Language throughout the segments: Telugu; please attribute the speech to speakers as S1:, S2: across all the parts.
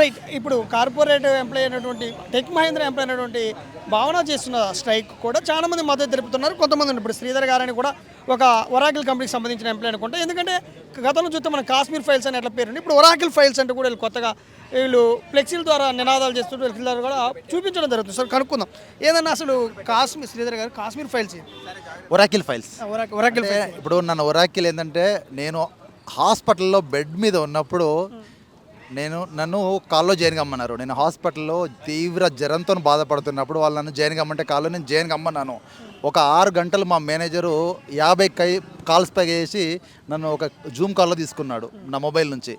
S1: రైట్. ఇప్పుడు కార్పొరేట్ ఎంప్లాయీ అయినటువంటి టెక్ మహేంద్ర ఎంప్లాయీ అయినటువంటి భావన చేస్తున్న స్ట్రైక్ కూడా చాలా మంది మద్దతు తెలుపుతున్నారు. కొంతమంది ఇప్పుడు శ్రీధర్ గారని కూడా ఒక ఒరాకిల్ కంపెనీకి సంబంధించిన ఎంప్లాయీ అనుకుంటా. ఎందుకంటే గతంలో చూస్తే మన కాశ్మీర్ ఫైల్స్ అని ఎట్లా పేరు, ఇప్పుడు ఒరాకిల్ ఫైల్స్ అంటే కూడా వీళ్ళు కొత్తగా వీళ్ళు ఫ్లెక్సీల ద్వారా నినాదాలు చేస్తుంటే వీళ్ళ కూడా చూపించడం జరుగుతుంది. సార్ కనుక్కుందాం ఏదన్నా అసలు కాశ్మీర్ శ్రీధర్ గారు Kashmir files
S2: Oracle files
S1: Oracle
S2: ఇప్పుడు నన్ను ఒరాకిల్ ఏంటంటే నేను హాస్పిటల్లో బెడ్ మీద ఉన్నప్పుడు నన్ను కాల్లో జాయిన్ కమ్మన్నారు. నేను హాస్పిటల్లో తీవ్ర జ్వరంతో బాధపడుతున్నప్పుడు వాళ్ళు నన్ను జాయిన్ కమ్మంటే కాల్లో నేను జాయిన్ కమ్మన్నాను. ఒక 6 గంటలు మా మేనేజరు 50 కాల్స్ పై వేసి నన్ను ఒక జూమ్ కాల్లో తీసుకున్నాడు నా మొబైల్ నుంచి.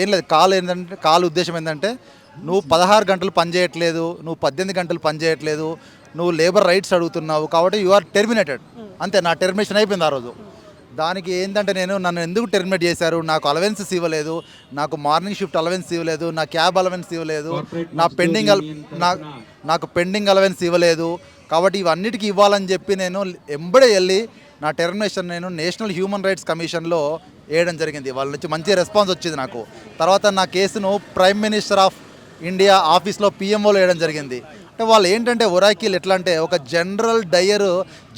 S2: ఏం లేదు, కాల్ ఉద్దేశం ఏంటంటే నువ్వు 16 గంటలు పని చేయట్లేదు, నువ్వు 18 గంటలు పని చేయట్లేదు, నువ్వు లేబర్ రైట్స్ అడుగుతున్నావు కాబట్టి యు ఆర్ టెర్మినేటెడ్. అంతే, నా టెర్మినేషన్ అయిపోయింది ఆ రోజు. దానికి ఏంటంటే నన్ను ఎందుకు టెర్మినేట్ చేశారు, నాకు అలవెన్సెస్ ఇవ్వలేదు, నాకు మార్నింగ్ షిఫ్ట్ అలవెన్స్ ఇవ్వలేదు, నా క్యాబ్ అలవెన్స్ ఇవ్వలేదు, నాకు పెండింగ్ అలవెన్స్ ఇవ్వలేదు. కాబట్టి ఇవన్నిటికీ ఇవ్వాలని చెప్పి నేను ఎంబడే వెళ్ళి నా టెర్మినేషన్ నేషనల్ హ్యూమన్ రైట్స్ కమిషన్లో వేయడం జరిగింది. వాళ్ళ నుంచి మంచి రెస్పాన్స్ వచ్చింది నాకు. తర్వాత నా కేసును ప్రైమ్ మినిస్టర్ ఆఫ్ ఇండియా ఆఫీస్లో పిఎంఓలో వేయడం జరిగింది. అంటే వాళ్ళు ఏంటంటే ఒరాకిల్ ఎట్లా అంటే ఒక జనరల్ డయర్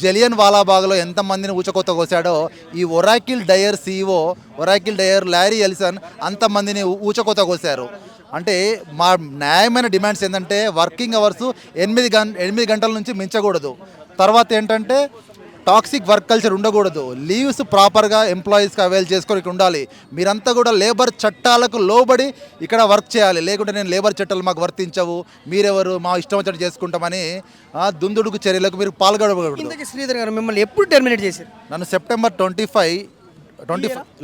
S2: జలియన్ వాలాబాగ్లో ఎంతమందిని ఊచకొత్త కోసాడో ఈ ఒరాకిల్ డయర్ CEO ఒరాకిల్ డయర్ లారీ ఎల్సన్ అంతమందిని ఊచకొత్త కోసారు. అంటే మా న్యాయమైన డిమాండ్స్ ఏంటంటే వర్కింగ్ అవర్స్ 8 గంటల నుంచి మించకూడదు. తర్వాత ఏంటంటే టాక్సిక్ వర్క్ కల్చర్ ఉండకూడదు, లీవ్స్ ప్రాపర్గా ఎంప్లాయీస్కి అవైల్ చేసుకొని ఉండాలి. మీరంతా కూడా లేబర్ చట్టాలకు లోబడి ఇక్కడ వర్క్ చేయాలి, లేకుంటే నేను లేబర్ చట్టాలు మాకు వర్తించవు, మీరెవరు మా ఇష్టం వచ్చినట్టు చేసుకుంటామని దుందుడుకు చర్యలకు మీరు పాల్గొనకూడదు.
S1: శ్రీధర్ గారు మిమ్మల్ని ఎప్పుడు టెర్మినేట్ చేశారు?
S2: నన్ను సెప్టెంబర్ 25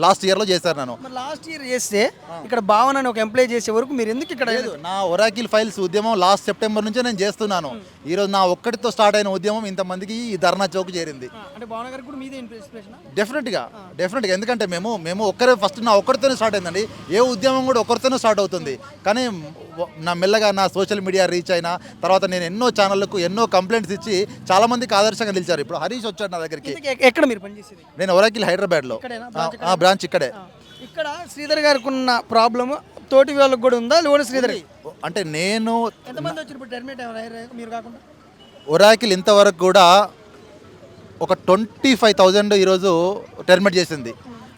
S2: లాస్ట్ ఇయర్లో చేశారు. నన్ను
S1: లాస్ట్ ఇయర్ చేస్తే ఇక్కడ భావన అని ఒక ఎంప్లాయ్ చేసే వరకు మీరు ఎందుకు ఇక్కడ
S2: లేదు? నా ఒరాకిల్ ఫైల్స్ ఉద్యమం లాస్ట్ సెప్టెంబర్ నుంచే నేను చేస్తున్నాను. ఈరోజు నా ఒక్కటితో స్టార్ట్ అయిన ఉద్యమం ఇంతమందికి ఈ ధర్నా చౌక్ చేరింది.
S1: అంటే భావన గారికి కూడా మీదే ఇన్స్పిరేషన్?
S2: డెఫినెట్గా ఎందుకంటే మేము ఒక్కరే ఫస్ట్ నా ఒక్కరితోనే స్టార్ట్ అయిందండి. ఏ ఉద్యమం కూడా ఒక్కరితోనే స్టార్ట్ అవుతుంది. కానీ నా మెల్లగా నా సోషల్ మీడియా రీచ్ అయినా తర్వాత నేను ఎన్నో ఛానళ్లకు ఎన్నో కంప్లైంట్స్ ఇచ్చి చాలా మందికి ఆదర్శంగా నిలిచారు. ఇప్పుడు హరీష్ వచ్చాడు నా దగ్గరికి.
S1: ఎక్కడ మీరు పనిచేసేది?
S2: నేను ఒరాకిల్ హైదరాబాద్లో బ్రాంచ్ ఇక్కడే.
S1: ఇక్కడ శ్రీధర్ గారికి ఉన్న ప్రాబ్లమ్ తోటి వాళ్ళకి కూడా ఉందా? లేకపోతే శ్రీధర్
S2: అంటే నేను
S1: ఎంతమంది వచ్చినప్పుడు టెర్మినేట్ మీరు కాకుండా
S2: ఒరాకిల్ ఇంతవరకు కూడా ఒక 25,000 ఈరోజు టెర్మినేట్ చేసింది.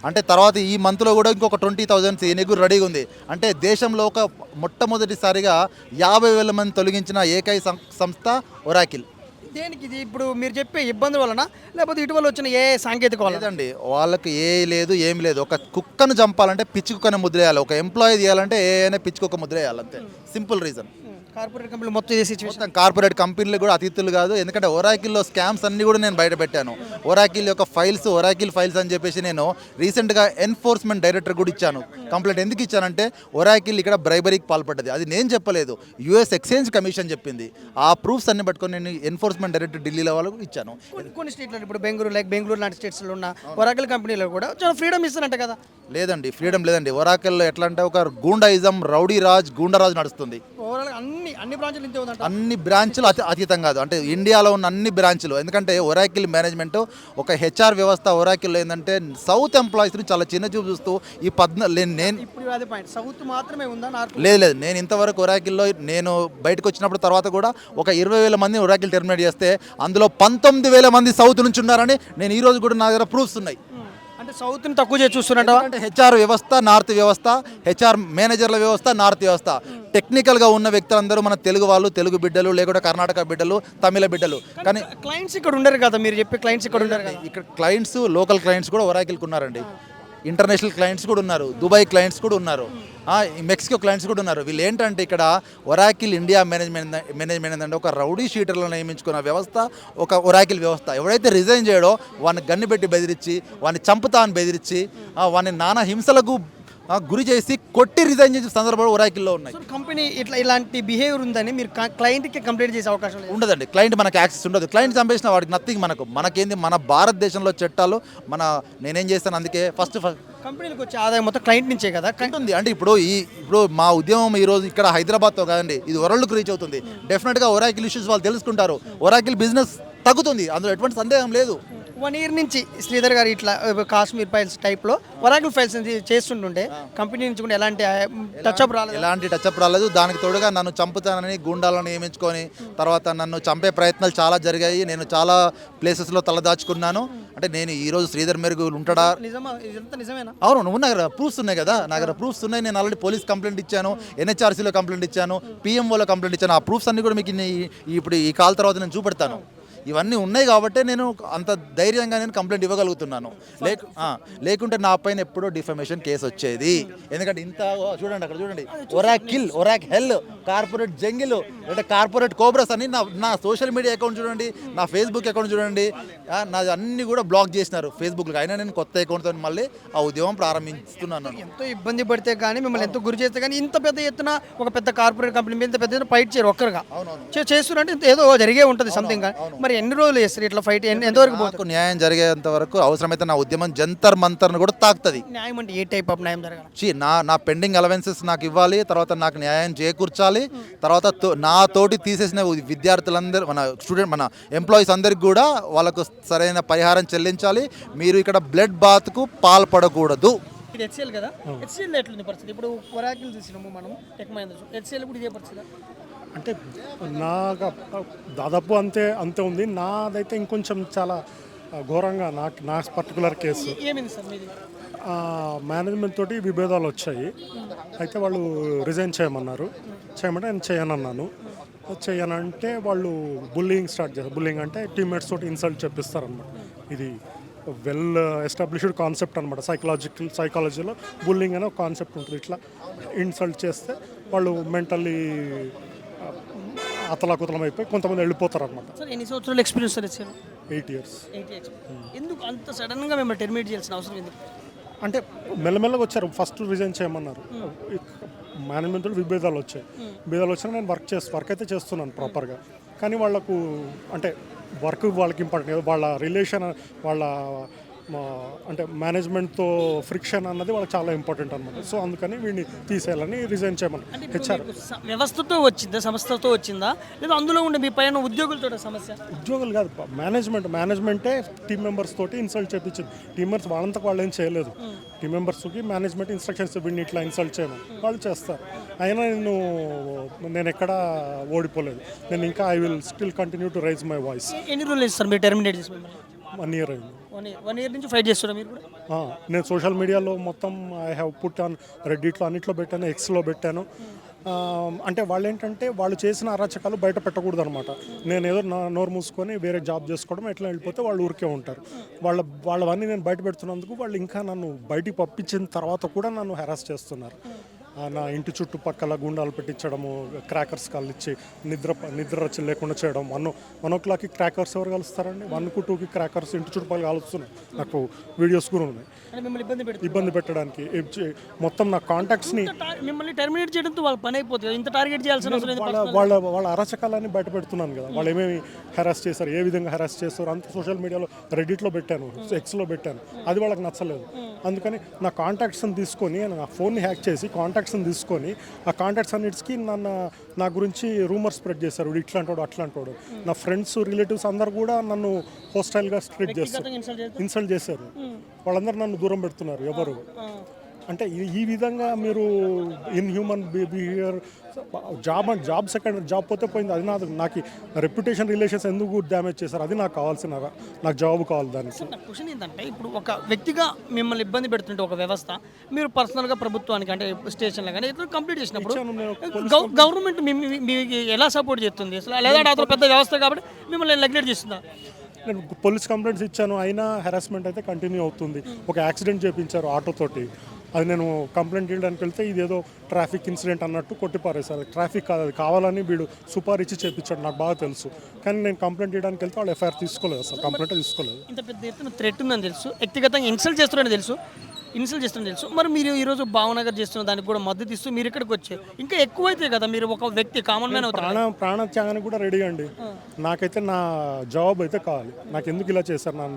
S2: అంటే తర్వాత ఈ మంత్లో కూడా ఇంకొక 20,000 ఎన్నికలు రెడీగా ఉంది. అంటే దేశంలో ఒక మొట్టమొదటిసారిగా 50,000 మంది తొలగించిన ఏకైక సంస్థ ఒరాకిల్.
S1: దేనికి ఇది? ఇప్పుడు మీరు చెప్పే ఇబ్బంది వలన లేకపోతే ఇటీవల వచ్చిన ఏ సాంకేతిక
S2: లేదండి, వాళ్ళకి ఏం లేదు. ఒక కుక్కను చంపాలంటే పిచ్చి కుక్కను ముద్రేయాలి, ఒక ఎంప్లాయీ తీయాలంటే అయినా పిచ్చి కుక్క ముద్రేయాలి, అంతే. Simple reason.
S1: కార్పొరేట్ కంపెనీలు మొత్తం
S2: కార్పొరేట్ కంపెనీలు కూడా అతిథులు కాదు. ఎందుకంటే ఒరాకిల్లో స్కామ్స్ అన్ని కూడా నేను బయట పెట్టాను. ఒరాకిల్ యొక్క ఒరాకిల్ ఫైల్స్ అని చెప్పేసి నేను రీసెంట్గా ఎన్ఫోర్స్మెంట్ డైరెక్టర్ కూడా ఇచ్చాను కంప్లైంట్. ఎందుకు ఇచ్చానంటే ఒరాకిల్ ఇక్కడ బ్రైబరీకి పాల్పడ్డది, అది నేను చెప్పలేదు, US ఎక్స్చేంజ్ కమిషన్ చెప్పింది. ఆ ప్రూఫ్స్ అన్ని పట్టుకొని నేను ఎన్ఫోర్స్మెంట్ డైరెక్టర్ ఢిల్లీలో వాళ్ళకు ఇచ్చాను.
S1: కొన్ని స్టేట్లో ఇప్పుడు బెంగళూరు లాంటి స్టేట్స్లో ఉన్న ఒరాకిల్ కంపెనీలో కూడా చాలా ఫ్రీడమ్ ఇస్తారంట కదా?
S2: లేదండి, ఫ్రీడమ్ లేదండి. ఒరాకిల్లో ఎట్లా అంటే ఒక గూండాయిజం, రౌడీ రాజ్, గూండారాజ్ నడుస్తుంది. అన్ని బ్రాంచ్లు అతీతం కాదు, అంటే ఇండియాలో ఉన్న అన్ని బ్రాంచ్లు. ఎందుకంటే ఒరాకిల్ మేనేజ్మెంట్ ఒక HR వ్యవస్థ. ఒరాకిల్లో ఏంటంటే సౌత్ ఎంప్లాయీస్ని చాలా చిన్న చూపు చూస్తూ ఈ లేదు. నేను ఇంతవరకు ఒరాకిల్లో నేను బయటకు వచ్చినప్పుడు తర్వాత కూడా ఒక 20,000 మంది ఒరాకిల్ టెర్మినేట్ చేస్తే అందులో 19,000 మంది సౌత్ నుంచి ఉన్నారని నేను ఈరోజు కూడా నా దగ్గర ప్రూఫ్స్ ఉన్నాయి.
S1: అంటే సౌత్ని తక్కువ చేసి చూస్తున్నట్టు.
S2: అంటే HR వ్యవస్థ నార్త్ వ్యవస్థ, HR మేనేజర్ల వ్యవస్థ నార్త్ వ్యవస్థ. టెక్నికల్గా ఉన్న వ్యక్తులందరూ మన తెలుగు వాళ్ళు, తెలుగు బిడ్డలు, లేకుంటే కర్ణాటక బిడ్డలు, తమిళ బిడ్డలు. కానీ
S1: క్లయింట్స్ ఇక్కడ ఉండరు కదా? మీరు చెప్పే క్లయింట్స్ ఇక్కడ ఉండరు కదా?
S2: ఇక్కడ క్లయింట్స్, లోకల్ క్లయింట్స్ కూడా ఒరాకిల్కి ఉన్నారండి. ఇంటర్నేషనల్ క్లయింట్స్ కూడా ఉన్నారు, దుబాయ్ క్లయింట్స్ కూడా ఉన్నారు, మెక్సికో క్లయింట్స్ కూడా ఉన్నారు. వీళ్ళు ఏంటంటే ఇక్కడ ఒరాకిల్ ఇండియా మేనేజ్మెంట్ ఏంటంటే ఒక రౌడీ షీటర్లను నియమించుకున్న వ్యవస్థ ఒక ఒరాకిల్ వ్యవస్థ. ఎవడైతే రిజైన్ చేయడో వాడిని గన్ను పెట్టి బెదిరించి, వాడిని చంపుతా అని బెదిరించి, వాడిని నానా హింసలకు గురి చేసి కొట్టి రిజైన్ చేసే సందర్భాలు ఒరాకిల్లో ఉన్నాయి.
S1: కంపెనీ ఇలాంటి బిహేవియర్ ఉందని మీరు క్లయింట్కి కంప్లైంట్ చేసే అవకాశం
S2: ఉండదండి. క్లయింట్ మనకు యాక్సెస్ ఉండదు. క్లయింట్ చంపేసిన వాడికి నథింగ్. మనకేంది, మన భారతదేశంలో చట్టాలు నేనేం చేస్తాను, అందుకే ఫస్ట్
S1: కంపెనీలకు వచ్చే ఆదాయం మొత్తం క్లయింట్ నుంచే కదా
S2: ఉంటుంది. అంటే ఇప్పుడు మా ఉద్యమం ఈరోజు ఇక్కడ హైదరాబాద్తో కాదండి, ఇది వరల్డ్కి రీచ్ అవుతుంది. డెఫినెట్గా ఒరాకిల్ ఇష్యూస్ వాళ్ళు తెలుసుకుంటారు, ఒరాకిల్ బిజినెస్ తగ్గుతుంది, అందులో ఎటువంటి సందేహం లేదు.
S1: 1 year నుంచి శ్రీధర్ గారు ఇట్లా కాశ్మీర్ ఫైల్స్ టైప్లో ఒరాకిల్ ఫైల్స్ చేస్తుంటుంటే కంపెనీ నుంచి కూడా ఎలాంటి టచ్అప్ రాలేదు.
S2: ఎలాంటి టచ్అప్ రాలేదు. దానికి తోడుగా నన్ను చంపుతానని గూండాలను నియమించుకొని తర్వాత నన్ను చంపే ప్రయత్నాలు చాలా జరిగాయి. నేను చాలా ప్లేసెస్లో తలదాచుకున్నాను. అంటే నేను ఈరోజు శ్రీధర్ మెరుగు ఉంటాడా?
S1: నిజమా? ఇదంతా నిజమేనా?
S2: అవును, నువ్వు నా దగ్గర ప్రూఫ్స్ ఉన్నాయి కదా, నా దగ్గర ప్రూఫ్స్ ఉన్నాయి. నేను ఆల్రెడీ పోలీస్ కంప్లైంట్ ఇచ్చాను, ఎన్హెచ్ఆర్సీలో కంప్లైంట్ ఇచ్చాను, పిఎంఓలో కంప్లైంట్ ఇచ్చాను. ఆ ప్రూఫ్స్ అన్ని కూడా మీకు ఇప్పుడు ఈ కాల్ తర్వాత నేను చూపెడతాను. ఇవన్నీ ఉన్నాయి కాబట్టి నేను అంత ధైర్యంగా నేను కంప్లైంట్ ఇవ్వగలుగుతున్నాను. లేకుంటే నా పైన ఎప్పుడో డిఫమేషన్ కేసు వచ్చేది. ఎందుకంటే ఇంత చూడండి, అక్కడ చూడండి, ఒరాక్ హెల్, కార్పొరేట్ జంగిల్, అంటే కార్పొరేట్ కోబ్రస్ అని నా సోషల్ మీడియా అకౌంట్ చూడండి, నా ఫేస్బుక్ అకౌంట్ చూడండి, నాది అన్ని కూడా బ్లాక్ చేసినారు ఫేస్బుక్లో. అయినా నేను కొత్త అకౌంట్తో మళ్ళీ ఆ ఉద్యమం ప్రారంభిస్తున్నాను.
S1: ఎంతో ఇబ్బంది పడితే కానీ, మిమ్మల్ని ఎంతో గురి చేస్తే కానీ, ఇంత పెద్ద ఎత్తున ఒక పెద్ద కార్పొరేట్ కంపెనీ మీద ఇంత పెద్ద ఎత్తున ఫైట్ చేయరు ఒక్కరుగా. చేస్తున్నారంటే ఏదో జరిగే ఉంటుంది సంథింగ్. మరి ఎన్ని రోజులు చేస్తారు ఇట్లా ఫైట్? ఎంతవరకు పోతుంది?
S2: న్యాయం జరిగేంత వరకు అవసరమైతే నా ఉద్యమం జంతర్ మంతర్ను కూడా తాకుతుంది.
S1: న్యాయం అంటే ఏ టైప్ ఆఫ్ న్యాయం జరగాలి?
S2: నా పెండింగ్ అలవెన్సెస్ నాకు ఇవ్వాలి, తర్వాత నాకు న్యాయం చేకూర్చాలి, తర్వాత నా తోటి తీసేసిన విద్యార్థులందరూ, మన ఎంప్లాయీస్ అందరికి కూడా వాళ్ళకు సరైన పరిహారం చెల్లించాలి. మీరు ఇక్కడ బ్లడ్ బాత్కు పాల్పడకూడదు.
S1: ఇది హెచ్సిఎల్ కదా, హెచ్సిఎల్ ఎట్లుంది పరిస్థితి? ఇప్పుడు ఒరాకిల్ చూసినాము మనం, టెక్ మహీంద్రా, హెచ్సిఎల్ కూడా ఇదే పరిస్థితి.
S3: అంటే నాకు దాదాపు అంతే ఉంది. నాదైతే ఇంకొంచెం చాలా ఘోరంగా నా పర్టికులర్ కేసు.
S1: ఏమైంది సార్ మీది?
S3: మేనేజ్మెంట్ తోటి విభేదాలు వచ్చాయి. అయితే వాళ్ళు రిజైన్ చేయమన్నారు. చేయమంటే నేను చేయనన్నాను. చేయనంటే వాళ్ళు బుల్లింగ్ స్టార్ట్ చేస్తారు. బుల్లింగ్ అంటే టీమ్మేట్స్ తోటి ఇన్సల్ట్ చెప్పిస్తారనమాట. ఇది వెల్ ఎస్టాబ్లిష్డ్ కాన్సెప్ట్ అనమాట. సైకాలజీలో బుల్లింగ్ అనే ఒక కాన్సెప్ట్ ఉంటుంది. ఇట్లా ఇన్సల్ట్ చేస్తే వాళ్ళు మెంటల్లీ అతలాకుతలం అయిపోయి కొంతమంది వెళ్ళిపోతారు అనమాట.
S1: సార్ ఎన్ని సంవత్సరాలు ఎక్స్పీరియన్స్ సార్ హెచ్సిఎల్?
S3: 8 years.
S1: ఎందుకు అంత సడన్గా మేము టెర్మినేట్ చేయాల్సిన అవసరం ఎందుకు?
S3: అంటే మెల్లమెల్లగా వచ్చారు. ఫస్ట్ రిజైన్ చేయమన్నారు. మేనేజ్మెంట్ విభేదాలు వచ్చాయి. విభేదాలు వచ్చినా నేను వర్క్ అయితే చేస్తున్నాను ప్రాపర్గా. కానీ వాళ్ళకు అంటే వాళ్ళకి ఇంపార్టెంట్, వాళ్ళ రిలేషన్, వాళ్ళ అంటే మేనేజ్మెంట్తో ఫ్రిక్షన్ అన్నది వాళ్ళకి చాలా ఇంపార్టెంట్ అనమాట. సో అందుకని వీడిని తీసేయాలని రిజైన్ చేయమని. హెచ్ఆర్
S1: వ్యవస్థతో వచ్చిందా, సంస్థతో వచ్చిందా, లేదా అందులో ఉండే మీ పైన ఉద్యోగులతో సమస్య?
S3: ఉద్యోగులు కాదు, మేనేజ్మెంటే టీమ్ మెంబర్స్ తోటి ఇన్సల్ట్ చేయించింది. టీమ్ మెంబర్స్ వాళ్ళంతా వాళ్ళు ఏం చేయలేదు. టీమ్ మెంబర్స్కి మేనేజ్మెంట్ ఇన్స్ట్రక్షన్స్ వీడిని ఇట్లా ఇన్సల్ట్ చేయమని వాళ్ళు చేస్తారు. అయినా నేను ఎక్కడా ఓడిపోలేదు. నేను ఇంకా I will still continue to rise my voice.
S1: ఎన్ని రోజులు సార్ మీరు టెర్మినేట్ చేసి?
S3: 1 year అయింది.
S1: 1 year నుంచి ఫైట్ చేస్తున్నారు మీరు కూడా?
S3: నేను సోషల్ మీడియాలో మొత్తం ఐ హ్యావ్ పుట్ ఆన్, రెడ్డిట్లో అన్నిట్లో పెట్టాను, ఎక్స్లో పెట్టాను. అంటే వాళ్ళు ఏంటంటే వాళ్ళు చేసిన అరాచకాలు బయట పెట్టకూడదు అనమాట. నేను ఏదో నోరు మూసుకొని వేరే జాబ్ చేసుకోవడం ఎట్లా వెళ్ళిపోతే వాళ్ళు ఊరికే ఉంటారు. వాళ్ళవన్నీ నేను బయట పెడుతున్నందుకు వాళ్ళు ఇంకా నన్ను బయటికి పంపించిన తర్వాత కూడా నన్ను హెరాస్ చేస్తున్నారు. నా ఇంటి చుట్టుపక్కల గుండాలు పెట్టించడము, క్రాకర్స్ కాల్లిచ్చి నిద్ర లేకుండా చేయడం. 1 o'clockకి క్రాకర్స్ ఎవరు కలుస్తారండి? 1కు 2కి క్రాకర్స్ ఇంటి చుట్టుపక్కల కాలుస్తున్నాయి. నాకు వీడియోస్ కూడా ఉన్నాయి. ఇబ్బంది పెట్టడానికి మొత్తం నా కాంటాక్ట్స్ని
S1: మిమ్మల్ని టెర్మినేట్ చేయడంతో వాళ్ళ పని అయిపోతుంది. ఇంత టార్గెట్ చేయాల్సిన అవసరం లేదు.
S3: వాళ్ళ అరాచకాలని బయట పెడుతున్నాను కదా. వాళ్ళు ఏమేమి హెరాస్ చేశారు, ఏ విధంగా హెరాస్ చేస్తారు అంత సోషల్ మీడియాలో, రెడ్డిట్లో పెట్టాను, ఎక్స్లో పెట్టాను. అది వాళ్ళకి నచ్చలేదు. అందుకని నా కాంటాక్ట్స్ని తీసుకొని, నా ఫోన్ని హ్యాక్ చేసి కాంటాక్ట్స్ని తీసుకొని ఆ కాంటాక్ట్స్ అన్నిటికీ నా గురించి రూమర్ స్ప్రెడ్ చేశారు. ఇట్లా అంటాడు, అట్లా అంటాడు. నా ఫ్రెండ్స్, రిలేటివ్స్ అందరు కూడా నన్ను హోస్టైల్గా స్ప్రెడ్ చేస్తారు, ఇన్సల్ట్ చేశారు. వాళ్ళందరూ నన్ను దూరం పెడుతున్నారు. ఎవరు అంటే ఈ విధంగా మీరు ఇన్హ్యూమన్ బిహేవియర్. జాబ్ పోతే పోయింది. అది నాకు రెప్యుటేషన్, రిలేషన్స్ ఎందుకు డ్యామేజ్ చేశారు? అది నాకు కావాల్సిన, నాకు జవాబు కావాలి దానికి.
S1: నా క్వశ్చన్ ఏంటంటే, ఇప్పుడు ఒక వ్యక్తిగా మిమ్మల్ని ఇబ్బంది పెడుతుంటే ఒక వ్యవస్థ, మీరు పర్సనల్గా ప్రభుత్వానికి అంటే స్టేషన్లో కానీ ఏదో కంప్లీట్ చేసినప్పుడు గవర్నమెంట్ మీకు ఎలా సపోర్ట్ చేస్తుంది అసలు? లేదా అతను పెద్ద వ్యవస్థ కాబట్టి మిమ్మల్ని నెగ్లెక్ట్ చేస్తుందా?
S3: నేను పోలీస్ కంప్లైంట్స్ ఇచ్చాను, అయినా హెరాస్మెంట్ అయితే కంటిన్యూ అవుతుంది. ఒక యాక్సిడెంట్ చేయించారు ఆటోతోటి. అది నేను కంప్లైంట్ చేయడానికి వెళ్తే ఇదేదో ట్రాఫిక్ ఇన్సిడెంట్ అన్నట్టు కొట్టిపారేశారు. ట్రాఫిక్ కాదు, అది కావాలని వీడు సుపారిచ్చి చేయించాడు, నాకు బాగా తెలుసు. కానీ నేను కంప్లైంట్ చేయడానికి వెళ్తే వాళ్ళు ఎఫ్ఐఆర్ తీసుకోలేదు, అసలు కంప్లైంట్ తీసుకోలేదు.
S1: ఇంత పెద్ద ఎత్తున థ్రెట్ ఉందని తెలుసు, వ్యక్తిగతంగా ఇన్సల్ట్ చేస్తున్నారని తెలుసు. మరి మీరు ఈరోజు భావనగర్ చేస్తున్న దానికి కూడా మద్దతు ఇస్తూ మీరు ఇక్కడికి వచ్చారు. ఇంకా ఎక్కువైతే కదా మీరు ఒక వ్యక్తి, కామన్ మ్యాన్ అవుతారు.
S3: ప్రాణత్యాగానికి కూడా రెడీ అండి. నాకైతే నా జాబ్ అయితే కావాలి. నాకు ఎందుకు ఇలా చేశారు, నా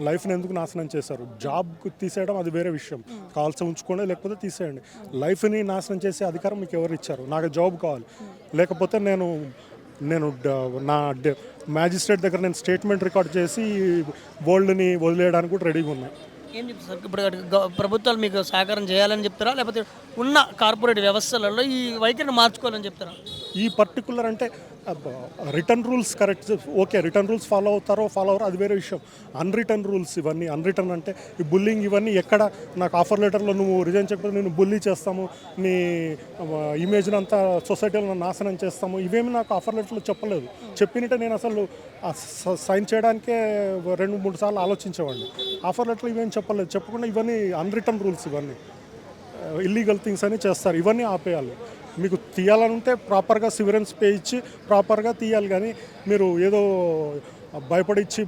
S3: లైఫ్ని ఎందుకు నాశనం చేశారు? జాబ్ తీసేయడం అది వేరే విషయం, కావాల్సి ఉంచుకోండి లేకపోతే తీసేయండి. లైఫ్ని నాశనం చేసే అధికారం మీకు ఎవరు ఇచ్చారు? నాకు జాబ్ కావాలి. లేకపోతే నేను నేను నా మ్యాజిస్ట్రేట్ దగ్గర నేను స్టేట్మెంట్ రికార్డ్ చేసి వరల్డ్ని వదిలేయడానికి కూడా రెడీగా ఉన్నాను.
S1: ఏం చెప్తారు సార్ ఇప్పుడు ప్రభుత్వాలు మీకు సహకారం చేయాలని చెప్తారా, లేకపోతే ఉన్న కార్పొరేట్ వ్యవస్థలలో ఈ వైఖరిని మార్చుకోవాలని చెప్తారా?
S3: ఈ పర్టికులర్ అంటే return rules correct, okay return rules follow అవుతారో ఫాలో అవ్వరో అది వేరే విషయం. అన్రిటర్న్ రూల్స్ ఇవన్నీ, అన్రిటర్న్ అంటే ఈ బుల్లింగ్ ఇవన్నీ ఎక్కడ నాకు ఆఫర్ లెటర్లో నువ్వు రిజైన్ చెప్పకపోతే నేను బుల్లీ చేస్తాము, నీ ఇమేజ్ని అంతా సొసైటీలో నాశనం చేస్తాము, ఇవేమి నాకు ఆఫర్ లెటర్లో చెప్పలేదు. చెప్పినట్టే నేను అసలు సైన్ చేయడానికే 2-3 సార్లు ఆలోచించేవాడిని. ఆఫర్ లెటర్లు ఇవేం చెప్పలేదు. చెప్పకుండా ఇవన్నీ అన్రిటర్న్ రూల్స్, ఇవన్నీ ఇల్లీగల్ థింగ్స్ అని చేస్తారు. ఇవన్నీ ఆపేయాలి. మీకు తీయాలనుంటే ప్రాపర్గా సివరెన్స్ పే ఇచ్చి ప్రాపర్గా తీయాలి, కానీ మీరు ఏదో భయపడిచ్చి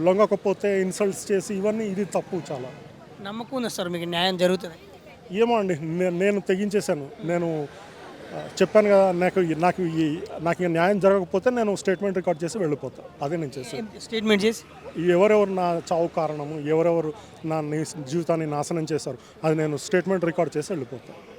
S3: లొంగకపోతే ఇన్సల్ట్స్ చేసి ఇవన్నీ ఇది తప్పు చాలా.
S1: నమ్మకం ఉంది సార్ మీకు న్యాయం జరుగుతుంది?
S3: ఏమో అండి, నేను తెగించేశాను. నేను చెప్పాను కదా, నాకు ఇక న్యాయం జరగకపోతే నేను స్టేట్మెంట్ రికార్డ్ చేసి వెళ్ళిపోతాను. అదే నేను చేశాను.
S1: స్టేట్మెంట్ చేసి
S3: ఎవరెవరు నా చావు కారణము, ఎవరెవరు నా జీవితాన్ని నాశనం చేశారు, అది నేను స్టేట్మెంట్ రికార్డ్ చేసి వెళ్ళిపోతాను.